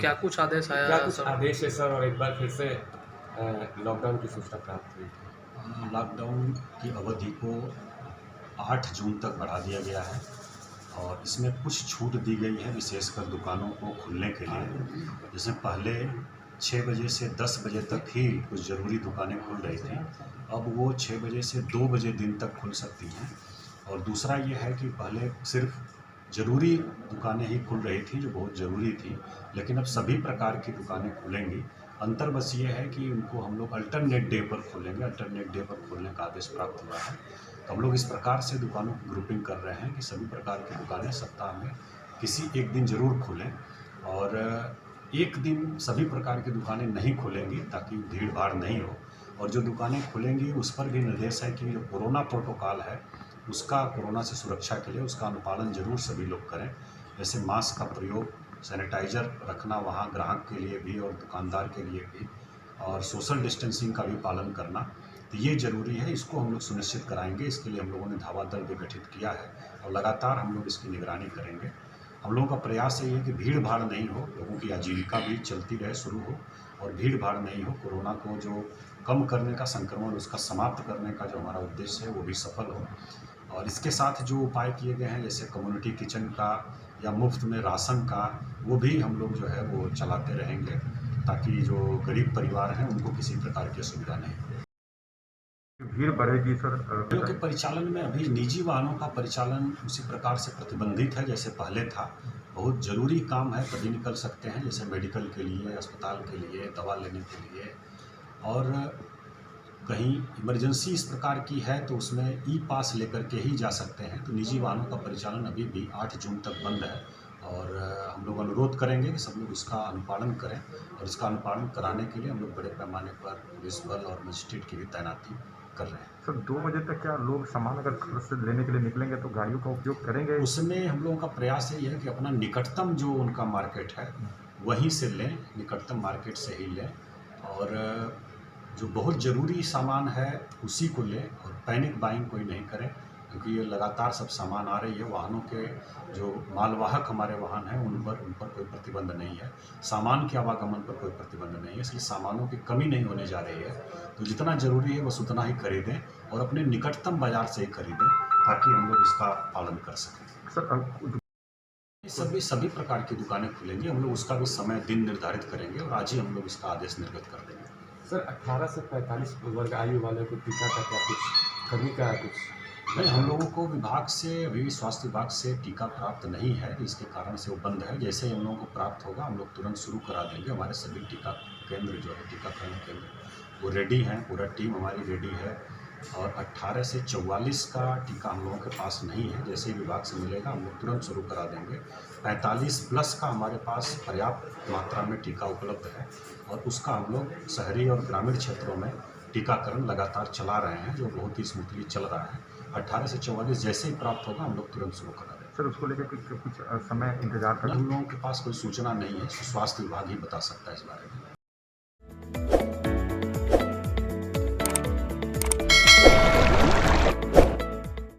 क्या कुछ आदेश आया क्या कुछ सर? आदेश है सर, और एक बार फिर से लॉकडाउन की सूचना प्राप्त हुई थी? लॉकडाउन की अवधि को 8 जून तक बढ़ा दिया गया है और इसमें कुछ छूट दी गई है, विशेषकर दुकानों को खुलने के लिए। जैसे पहले 6 बजे से 10 बजे तक ही कुछ ज़रूरी दुकानें खुल रही थी, अब वो 6 बजे से 2 बजे दिन तक खुल सकती हैं। और दूसरा ये है कि पहले सिर्फ ज़रूरी दुकानें ही खुल रही थी, जो बहुत ज़रूरी थी, लेकिन अब सभी प्रकार की दुकानें खुलेंगी। अंतर बस ये है कि उनको हम लोग अल्टरनेट डे पर खोलेंगे, अल्टरनेट डे पर खोलने का आदेश प्राप्त हुआ है। तो हम लोग इस प्रकार से दुकानों की ग्रुपिंग कर रहे हैं कि सभी प्रकार की दुकानें सप्ताह में किसी एक दिन ज़रूर खोलें, और एक दिन सभी प्रकार की दुकानें नहीं खोलेंगी ताकि भीड़ भाड़ नहीं हो। और जो दुकानें खुलेंगी उस पर भी निर्देश है कि जो कोरोना प्रोटोकॉल है उसका, कोरोना से सुरक्षा के लिए उसका अनुपालन ज़रूर सभी लोग करें। जैसे मास्क का प्रयोग, सैनिटाइज़र रखना वहाँ ग्राहक के लिए भी और दुकानदार के लिए भी, और सोशल डिस्टेंसिंग का भी पालन करना, तो ये ज़रूरी है। इसको हम लोग सुनिश्चित कराएंगे। इसके लिए हम लोगों ने धावा दल भी गठित किया है और लगातार हम लोग इसकी निगरानी करेंगे। हम लोगों का प्रयास यही है कि भीड़ भाड़ नहीं हो, लोगों की आजीविका भी चलती रहे, शुरू हो, और भीड़ भाड़ नहीं हो। कोरोना को जो कम करने का, संक्रमण उसका समाप्त करने का जो हमारा उद्देश्य है वो भी सफल हो। और इसके साथ जो उपाय किए गए हैं, जैसे कम्युनिटी किचन का या मुफ्त में राशन का, वो भी हम लोग जो है वो चलाते रहेंगे ताकि जो गरीब परिवार हैं उनको किसी प्रकार की असुविधा नहीं हो। भीड़ बढ़ेगी सर? गाड़ियों के परिचालन में अभी निजी वाहनों का परिचालन उसी प्रकार से प्रतिबंधित है जैसे पहले था। बहुत ज़रूरी काम है तभी निकल सकते हैं, जैसे मेडिकल के लिए, अस्पताल के लिए, दवा लेने के लिए, और कहीं इमरजेंसी इस प्रकार की है तो उसमें ई पास लेकर के ही जा सकते हैं। तो निजी वाहनों का परिचालन अभी भी 8 जून तक बंद है, और हम लोग अनुरोध करेंगे कि सब लोग इसका अनुपालन करें, और इसका अनुपालन कराने के लिए हम लोग बड़े पैमाने पर पुलिस बल और मजिस्ट्रेट की भी तैनाती कर रहे हैं। सर 2 बजे तक क्या लोग सामान अगर घर से लेने के लिए निकलेंगे तो गाड़ियों का उपयोग करेंगे? उसमें हम लोगों का प्रयास यही है कि अपना निकटतम जो उनका मार्केट है वहीं से लें, निकटतम मार्केट से ही लें, और जो बहुत ज़रूरी सामान है उसी को लें, और पैनिक बाइंग कोई नहीं करें, क्योंकि ये लगातार सब सामान आ रही है। वाहनों के जो मालवाहक हमारे वाहन हैं उन पर कोई प्रतिबंध नहीं है, सामान के आवागमन पर कोई प्रतिबंध नहीं है, इसलिए सामानों की कमी नहीं होने जा रही है। तो जितना ज़रूरी है बस उतना ही खरीदें, और अपने निकटतम बाज़ार से ही खरीदें ताकि हम लोग इसका पालन कर सकें। सर सभी प्रकार की दुकानें खुलेंगी, हम लोग उसका भी समय दिन निर्धारित करेंगे और आज ही हम लोग इसका आदेश निर्गत कर देंगे। सर 18 से 45 वर्ग आयु वाले को टीका का क्या कुछ करने का कुछ? नहीं, हम लोगों को विभाग से, अभी स्वास्थ्य विभाग से टीका प्राप्त नहीं है, इसके कारण से वो बंद है। जैसे ही हम लोगों को प्राप्त होगा हम लोग तुरंत शुरू करा देंगे। हमारे सभी टीका केंद्र जो है, टीकाकरण केंद्र, वो रेडी हैं, पूरा टीम हमारी रेडी है। और 18 से 44 का टीका हम लोगों के पास नहीं है, जैसे ही विभाग से मिलेगा हम लोग तुरंत शुरू करा देंगे। 45 प्लस का हमारे पास पर्याप्त मात्रा में टीका उपलब्ध है, और उसका हम लोग शहरी और ग्रामीण क्षेत्रों में टीकाकरण लगातार चला रहे हैं, जो बहुत ही स्मूथली चल रहा है। 18 से 44 जैसे ही प्राप्त होगा हम लोग तुरंत शुरू करा देंगे। सर उसको लेकर कुछ समय इंतजार कर? हम लोगों के पास कोई सूचना नहीं है, स्वास्थ्य विभाग ही बता सकता है इस बारे में।